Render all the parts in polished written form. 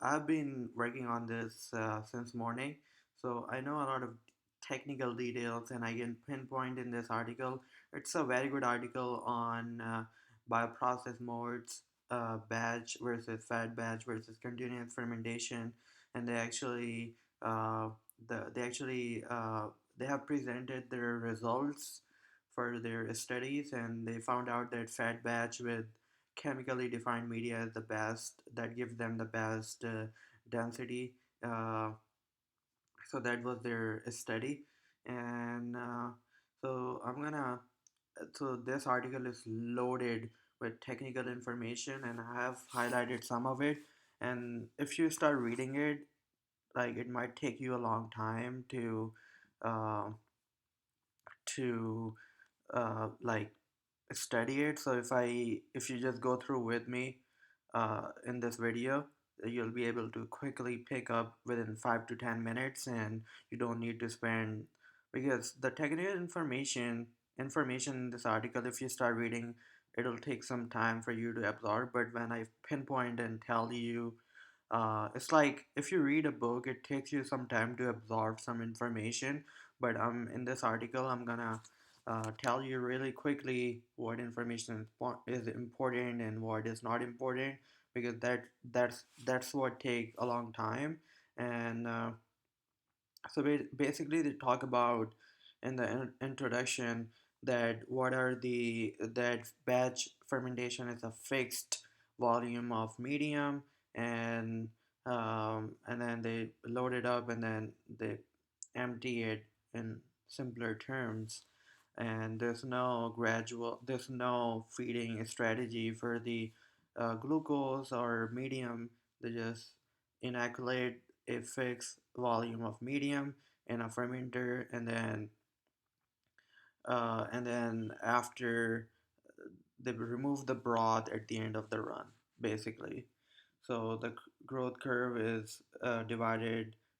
I've been working on this since morning, so I know a lot of technical details, and I can pinpoint in this article. It's a very good article on bioprocess modes, batch versus fat batch versus continuous fermentation, and uh, they actually they have presented their results for their studies, and they found out that fat batch with chemically defined media is the best, that gives them the best density. uh, so that was their study. And so I'm gonna so this article is loaded with technical information, and I have highlighted some of it. And if you start reading it, like, it might take you a long time uh, to like study it. So if you just go through with me in this video, you'll be able to quickly pick up within 5 to 10 minutes, and you don't need to spend, because the technical information in this article, if you start reading, it'll take some time for you to absorb. But when I pinpoint and tell you, it's like if you read a book, it takes you some time to absorb some information. But in this article, I'm gonna tell you really quickly what information is important and what is not important, because that's what take a long time. And so basically, they talk about in the introduction that what are the that batch fermentation is a fixed volume of medium, and and then they load it up, and then they empty it in simpler terms. And there's no feeding strategy for the glucose or medium. They just inoculate a fixed volume of medium in a fermenter, and then after, they remove the broth at the end of the run, basically. So the growth curve is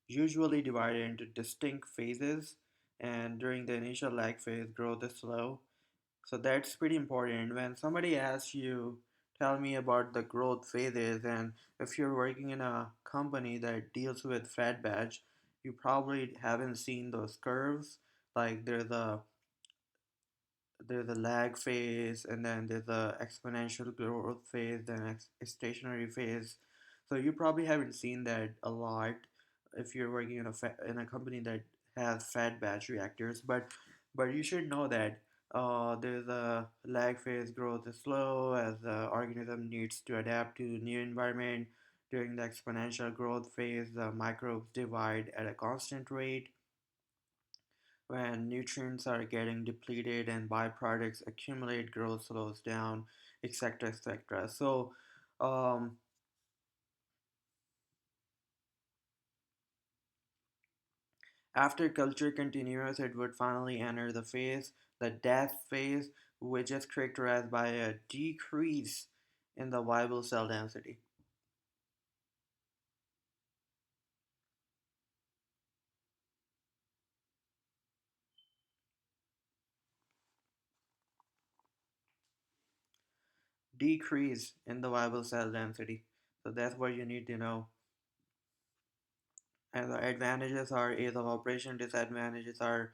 usually divided into distinct phases, and during the initial lag phase, growth is slow. So that's pretty important. When somebody asks you, tell me about the growth phases, and if you're working in a company that deals with fat batch, you probably haven't seen those curves. Like, there's a lag phase, and then there's a exponential growth phase, then a stationary phase. So you probably haven't seen that a lot if you're working in in a company that has fat batch reactors. But you should know that there's a lag phase. Growth is slow as the organism needs to adapt to new environment. During the exponential growth phase, the microbes divide at a constant rate. When nutrients are getting depleted and byproducts accumulate, growth slows down, etc., etc. So, um, after culture continues, it would finally enter the death phase, which is characterized by a decrease in the viable cell density. Decrease in the viable cell density. So that's what you need to know. And the advantages are ease of operation, disadvantages are,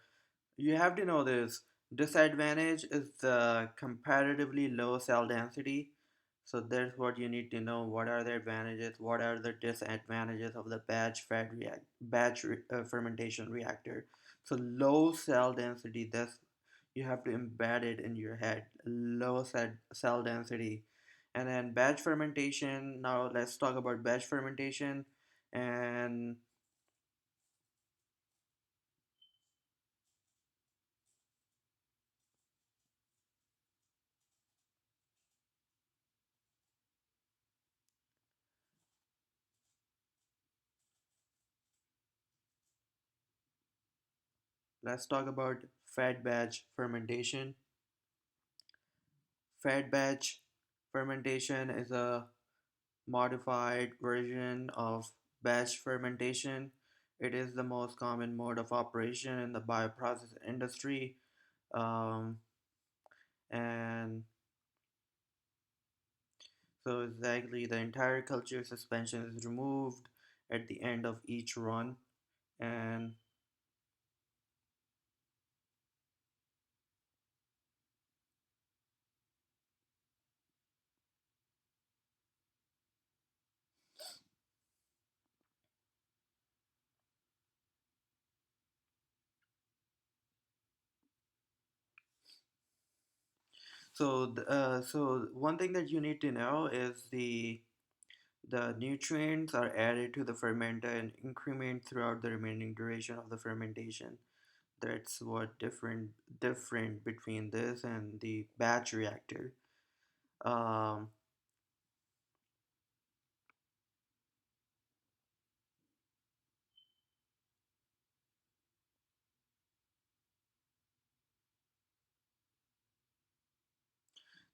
you have to know this. Disadvantage is the comparatively low cell density. So that's what you need to know. What are the advantages? What are the disadvantages of the fermentation reactor? So low cell density. That's, you have to embed it in your head. Low cell density, and then batch fermentation. Now let's talk about batch fermentation, and let's talk about fat batch fermentation. Fat batch fermentation is a modified version of batch fermentation. It is the most common mode of operation in the bioprocess industry. Um, and So exactly, the entire culture suspension is removed at the end of each run, and so one thing that you need to know is the nutrients are added to the fermenter and increment throughout the remaining duration of the fermentation. That's what different between this and the batch reactor. Um,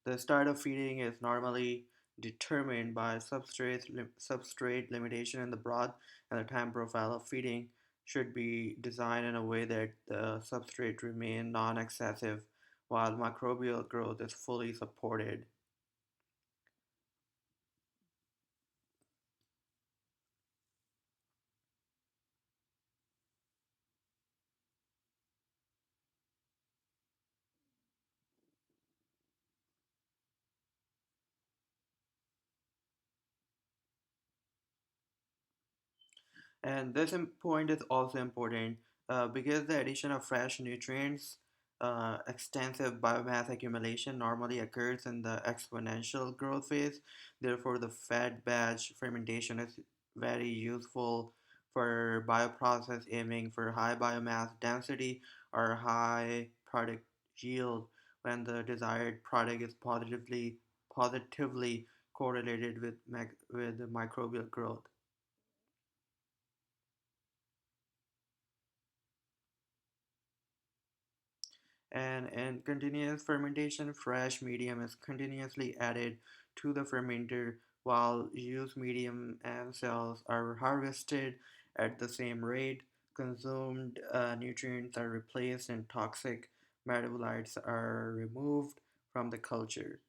the start of feeding is normally determined by substrate limitation in the broth, and the time profile of feeding should be designed in a way that the substrate remain non-excessive while microbial growth is fully supported. And this point is also important because the addition of fresh nutrients, extensive biomass accumulation normally occurs in the exponential growth phase. Therefore, the fed batch fermentation is very useful for bioprocess aiming for high biomass density or high product yield when the desired product is positively correlated with with microbial growth. And in continuous fermentation, fresh medium is continuously added to the fermenter while used medium and cells are harvested at the same rate. Consumed nutrients are replaced and toxic metabolites are removed from the culture.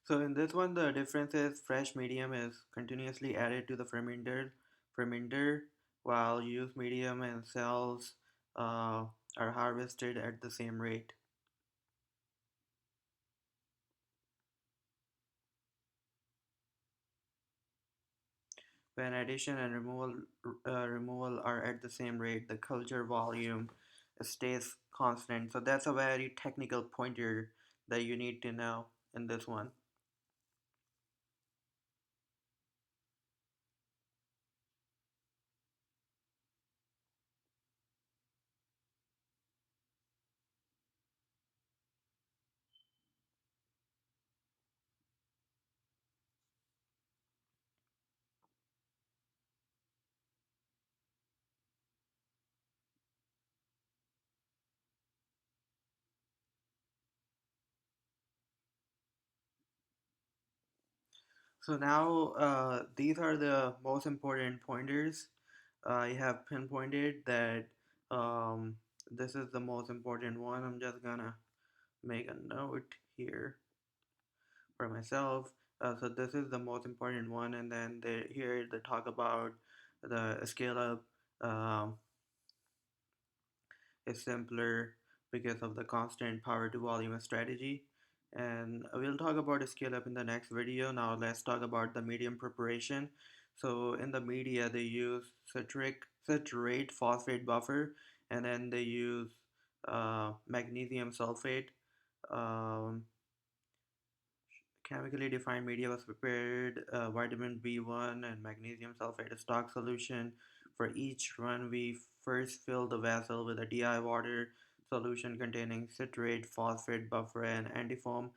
So in this one, the difference is fresh medium is continuously added to the fermenter, while used medium and cells uh, are harvested at the same rate. When addition and removal are at the same rate, the culture volume stays constant. So that's a very technical pointer that you need to know in this one. So now these are the most important pointers. I have pinpointed that um, this is the most important one. I'm just gonna make a note here. for myself. So this is the most important one, and then here they talk about the scale up um, is simpler because of the constant power to volume strategy. And we'll talk about scale up in the next video. Now let's talk about the medium preparation. So in the media they use citrate phosphate buffer, and then they use magnesium sulfate. Um, Chemically defined media was prepared. Vitamin B1 and magnesium sulfate stock solution. For each run, we first fill the vessel with a DI water solution containing citrate, phosphate buffer, and antifoam.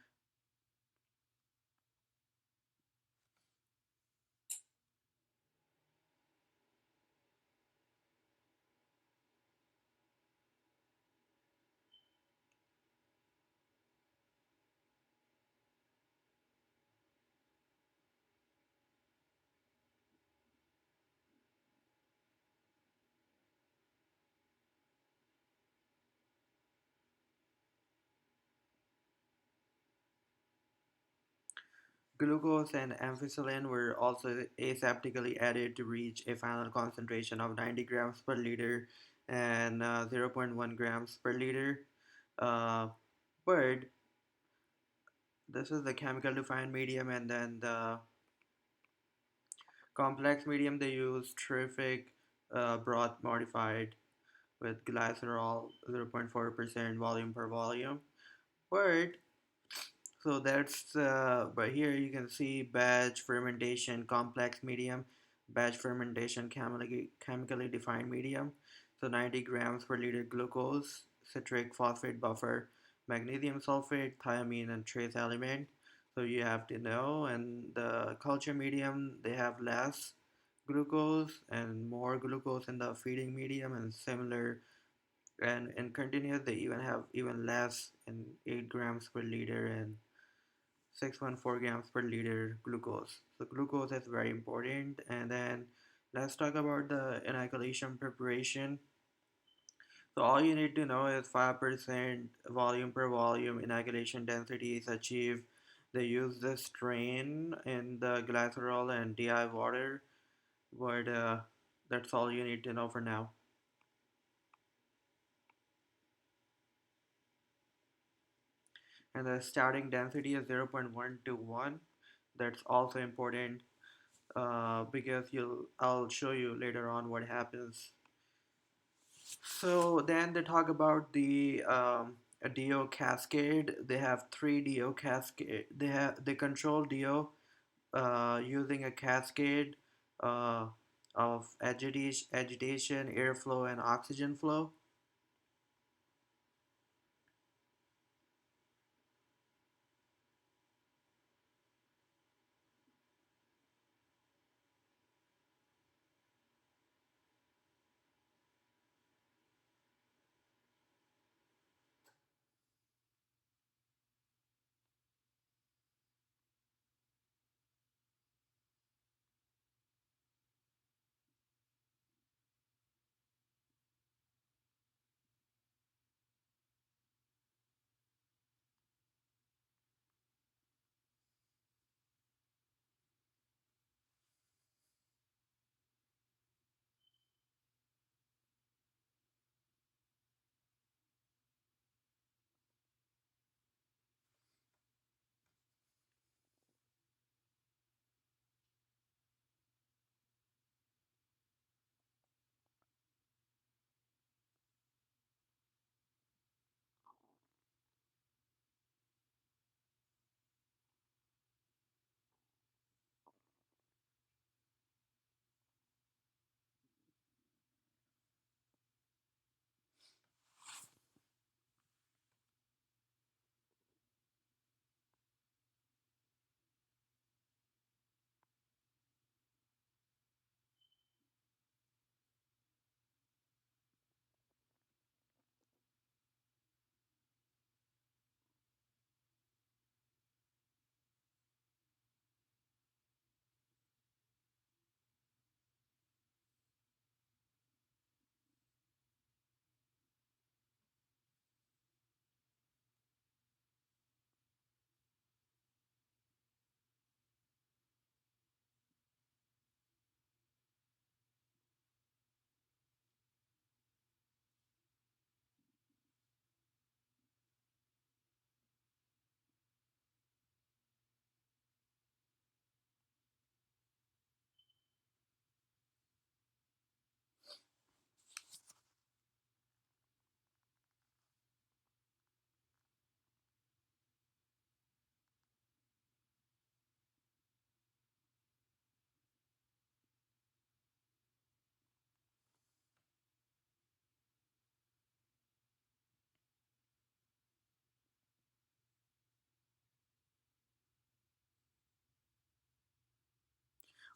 Glucose and ampicillin were also aseptically added to reach a final concentration of 90 grams per liter and zero point 0.1 grams per liter. Uh, but this is the chemical defined medium, and then the complex medium they use terrific broth modified with glycerol 0.4% volume per volume. But so that's but here you can see batch fermentation complex medium, batch fermentation chemically defined medium. So 90 grams per liter glucose, citric phosphate buffer, magnesium sulfate, thiamine, and trace element. So you have to know, and the culture medium they have less glucose and more glucose in the feeding medium, and similar, and in continuous they even have even less in 8 grams per liter and 614 grams per liter glucose. So glucose is very important. And then let's talk about the inoculation preparation. So all you need to know is 5% volume per volume inoculation density is achieved. They use the strain in the glycerol and DI water, but that's all you need to know for now. And the starting density is 0.1 to 1. That's also important because I'll show you later on what happens. So then they talk about the DO cascade. They have three DO cascade. They control DO using a cascade uh, of agitation, airflow, and oxygen flow.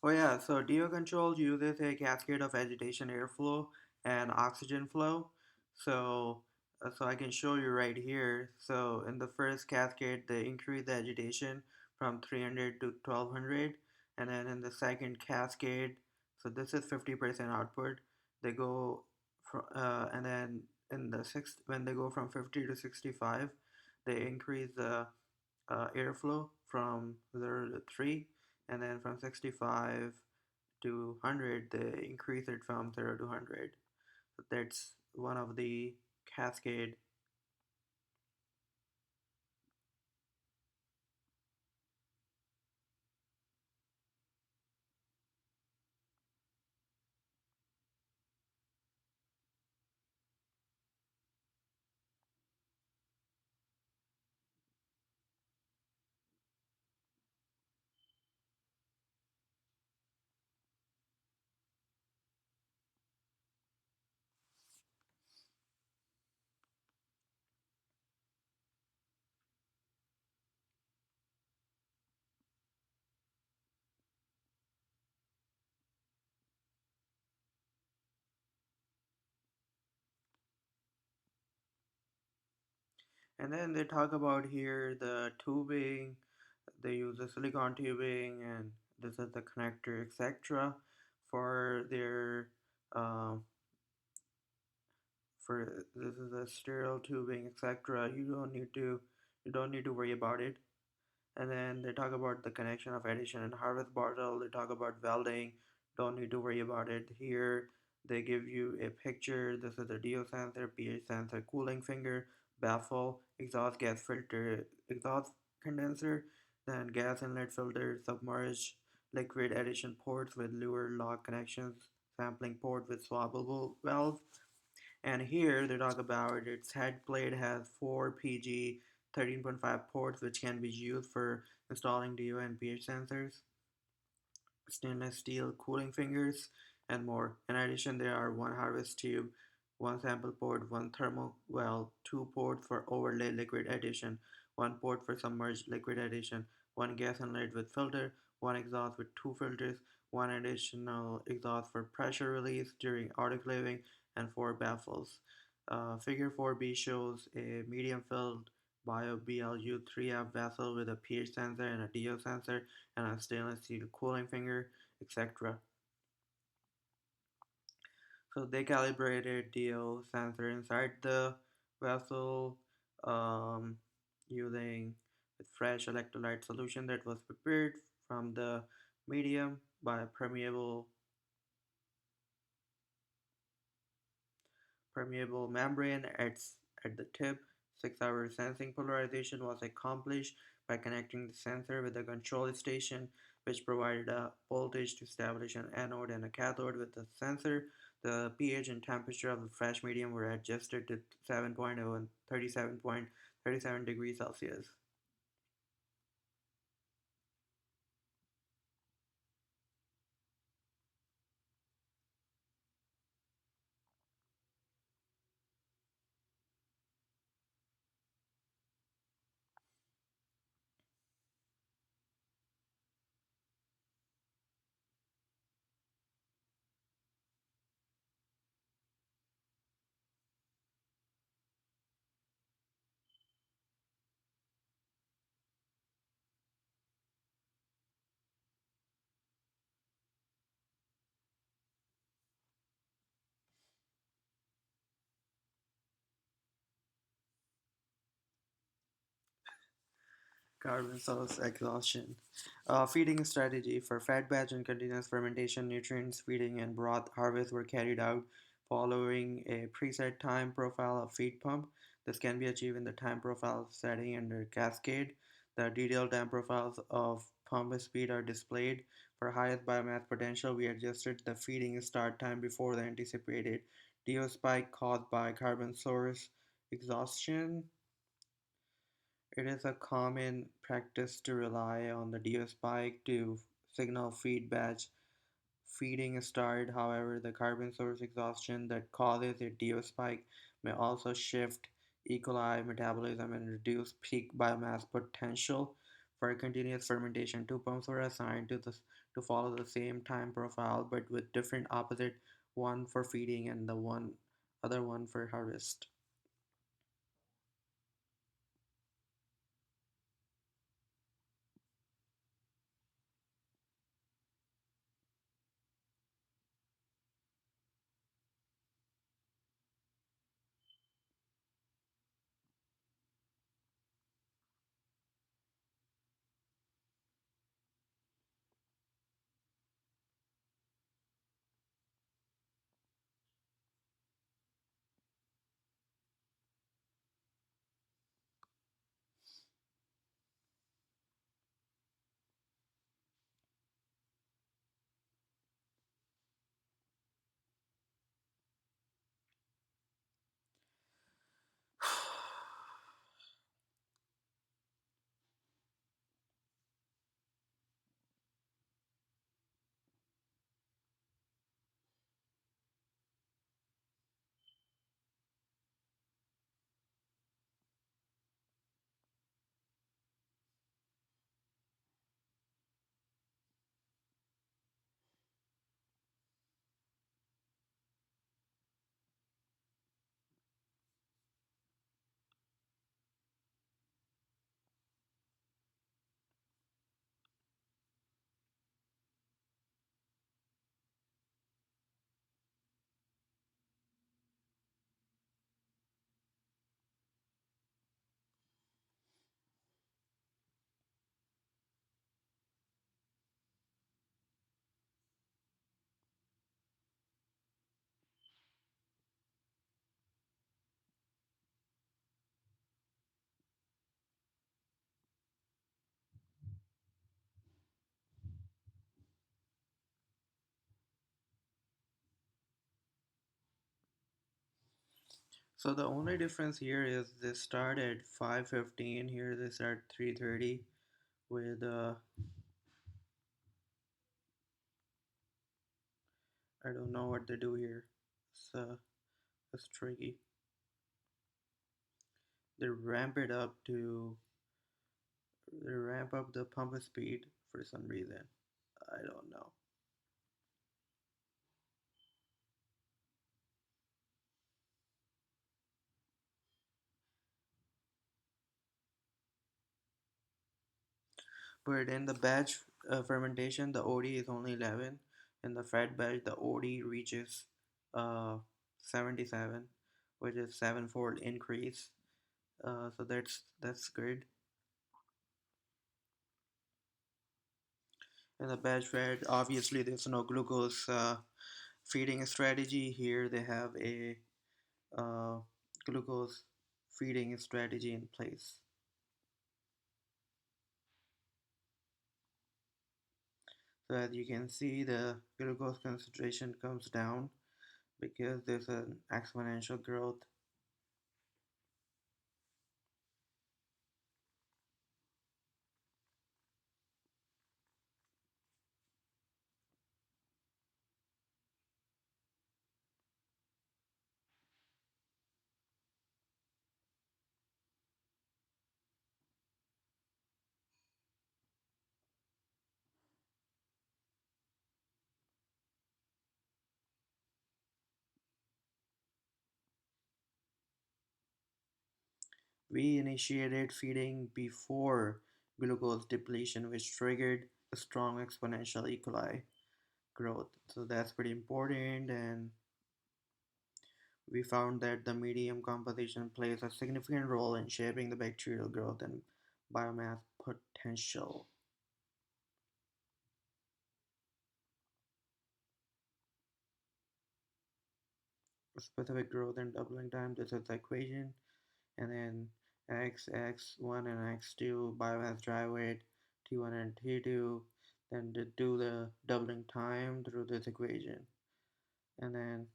Oh yeah, so DO control uses a cascade of agitation airflow and oxygen flow. So so I can show you right here. So in the first cascade, they increase the agitation from 300 to 1200, and then in the second cascade, so this is 50% output. They go from and then in the sixth when they go from 50 to 65, they increase the airflow from 0 to 3, and then from 65 to 100 they increase it from 0 to 100. So that's one of the cascade. And then they talk about here the tubing. They use the silicon tubing, and this is the connector, etc. For their um, for this is a sterile tubing, etc. You don't need to worry about it. And then they talk about the connection of addition and harvest bottle. They talk about welding. Don't need to worry about it here. They give you a picture. This is a DO sensor, pH sensor, cooling finger, baffle, exhaust gas filter, exhaust condenser, then gas inlet filter, submerged liquid addition ports with lure lock connections, sampling port with swappable valve. And here they talk about its head plate has 4 PG 13.5 ports which can be used for installing DO and pH sensors, stainless steel cooling fingers, and more. In addition, there are one harvest tube, one sample port, one thermal well, two ports for overlay liquid addition, one port for submerged liquid addition, one gas inlet with filter, one exhaust with two filters, one additional exhaust for pressure release during autoclaving, and four baffles. Figure 4b shows a medium filled BioBLU 3F vessel with a pH sensor and a DO sensor and a stainless steel cooling finger, etc. So they calibrated DO sensor inside the vessel um, using a fresh electrolyte solution that was prepared from the medium by permeable membrane at the tip. 6-hour sensing polarization was accomplished by connecting the sensor with the control station, which provided a voltage to establish an anode and a cathode with the sensor. The pH and temperature of the fresh medium were adjusted to 7.0 and 37.37 degrees Celsius. Carbon source exhaustion. Feeding strategy for fed batch and continuous fermentation, nutrients feeding and broth harvest were carried out following a preset time profile of feed pump. This can be achieved in the time profile setting under cascade. The detailed time profiles of pump speed are displayed. For highest biomass potential, we adjusted the feeding start time before the anticipated DO spike caused by carbon source exhaustion. It is a common practice to rely on the DO spike to signal feed batch feeding start. However, the carbon source exhaustion that causes a DO spike may also shift E. coli metabolism and reduce peak biomass potential. For continuous fermentation, two pumps were assigned to follow the same time profile but with different opposite, one for feeding and the other one for harvest. So the only difference here is they start at 5:15. Here they start 3:30 with I don't know what they do here. It's tricky. They ramp it up to they ramp up the pump speed for some reason. I don't know. But in the batch fermentation, the OD is only 11. In the fat batch, the OD reaches uh, 77, which is sevenfold increase. So that's good. In the batch fed, obviously there's no glucose feeding strategy. Here they have a uh, glucose feeding strategy in place. So as you can see, the glucose concentration comes down because there's an exponential growth. We initiated feeding before glucose depletion, which triggered a strong exponential E. coli growth. So that's pretty important, and we found that the medium composition plays a significant role in shaping the bacterial growth and biomass potential. Specific growth and doubling time, this is the equation, and then x1 and x2 biomass dry weight t1 and t2, then to do the doubling time through this equation, and then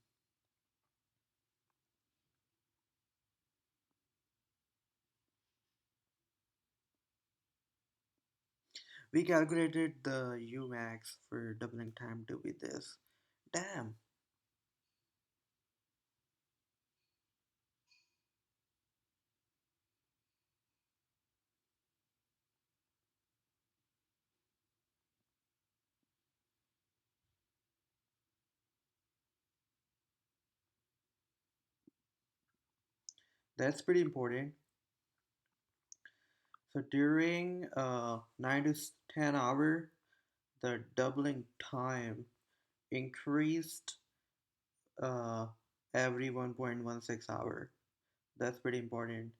we calculated the umax for doubling time to be this. Damn. That's pretty important. So during 9 to 10 hour, the doubling time increased uh, every 1.16 hour. That's pretty important.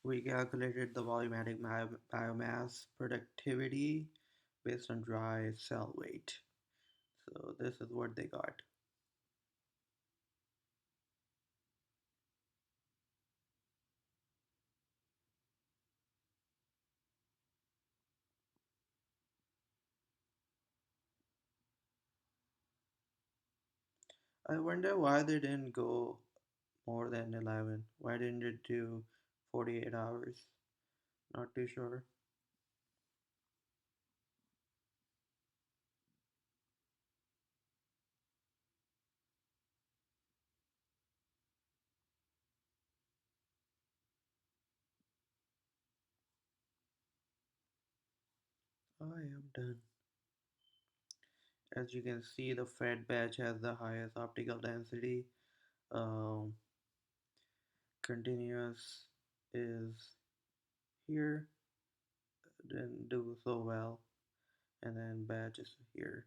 We calculated the volumetric biomass productivity based on dry cell weight. So this is what they got. I wonder why they didn't go more than 11. Why didn't it do 48 hours? Not too sure. I am done. As you can see, the fed batch has the highest optical density. Um, Continuous is here, didn't do so well, and then batch is here.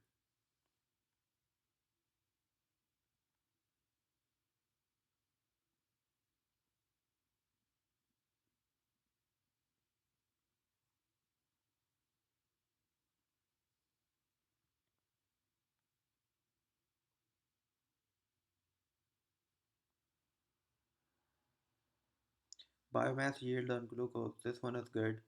Biomass yield on glucose. This one is good.